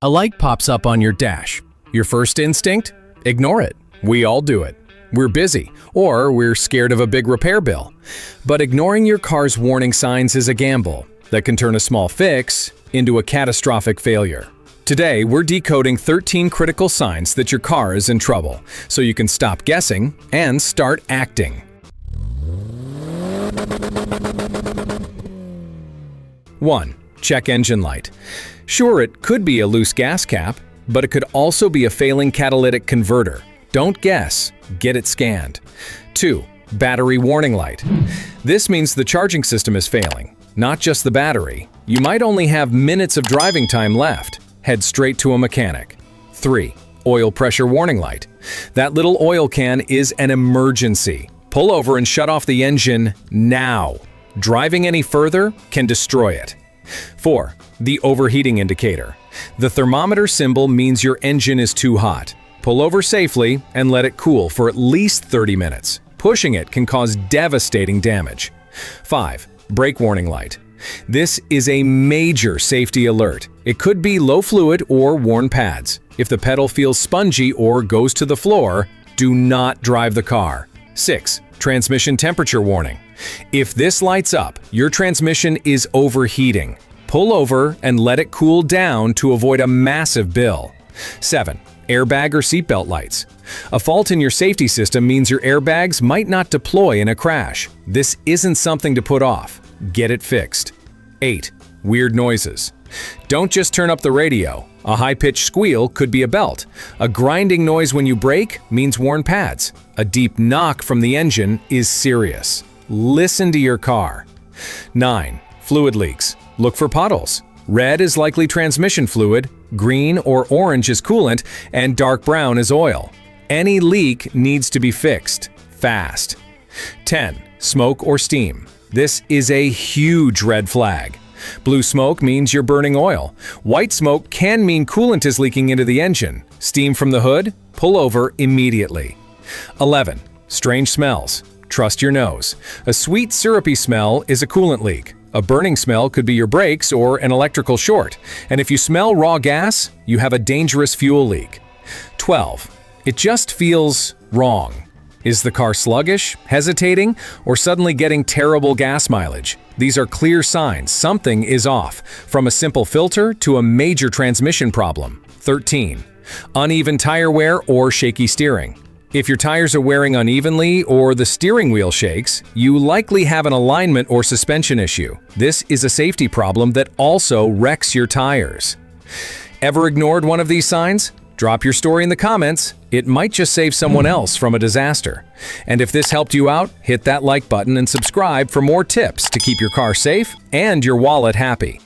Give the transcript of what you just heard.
A light pops up on your dash. Your first instinct? Ignore it. We all do it. We're busy, or we're scared of a big repair bill. But ignoring your car's warning signs is a gamble that can turn a small fix into a catastrophic failure. Today, we're decoding 13 critical signs that your car is in trouble, so you can stop guessing and start acting. 1. Check engine light. Sure, it could be a loose gas cap, but it could also be a failing catalytic converter. Don't guess, get it scanned. 2. Battery warning light. This means the charging system is failing, not just the battery. You might only have minutes of driving time left. Head straight to a mechanic. 3. Oil pressure warning light. That little oil can is an emergency. Pull over and shut off the engine now. Driving any further can destroy it. 4. The overheating indicator. The thermometer symbol means your engine is too hot. Pull over safely and let it cool for at least 30 minutes. Pushing it can cause devastating damage. 5. Brake warning light. This is a major safety alert. It could be low fluid or worn pads. If the pedal feels spongy or goes to the floor, do not drive the car. 6. Transmission temperature warning. If this lights up, your transmission is overheating. Pull over and let it cool down to avoid a massive bill. 7. Airbag or seatbelt lights. A fault in your safety system means your airbags might not deploy in a crash. This isn't something to put off. Get it fixed. 8. Weird noises. Don't just turn up the radio. A high-pitched squeal could be a belt. A grinding noise when you brake means worn pads. A deep knock from the engine is serious. Listen to your car. 9. Fluid leaks. Look for puddles. Red is likely transmission fluid, green or orange is coolant, and dark brown is oil. Any leak needs to be fixed fast. 10. Smoke or steam. This is a huge red flag. Blue smoke means you're burning oil. White smoke can mean coolant is leaking into the engine. Steam from the hood? Pull over immediately. 11. Strange smells. Trust your nose. A sweet, syrupy smell is a coolant leak. A burning smell could be your brakes or an electrical short. And if you smell raw gas, you have a dangerous fuel leak. 12. It just feels wrong. Is the car sluggish, hesitating, or suddenly getting terrible gas mileage? These are clear signs something is off, from a simple filter to a major transmission problem. 13. Uneven tire wear or shaky steering. If your tires are wearing unevenly or the steering wheel shakes, you likely have an alignment or suspension issue. This is a safety problem that also wrecks your tires. Ever ignored one of these signs? Drop your story in the comments. It might just save someone else from a disaster. And if this helped you out, hit that like button and subscribe for more tips to keep your car safe and your wallet happy.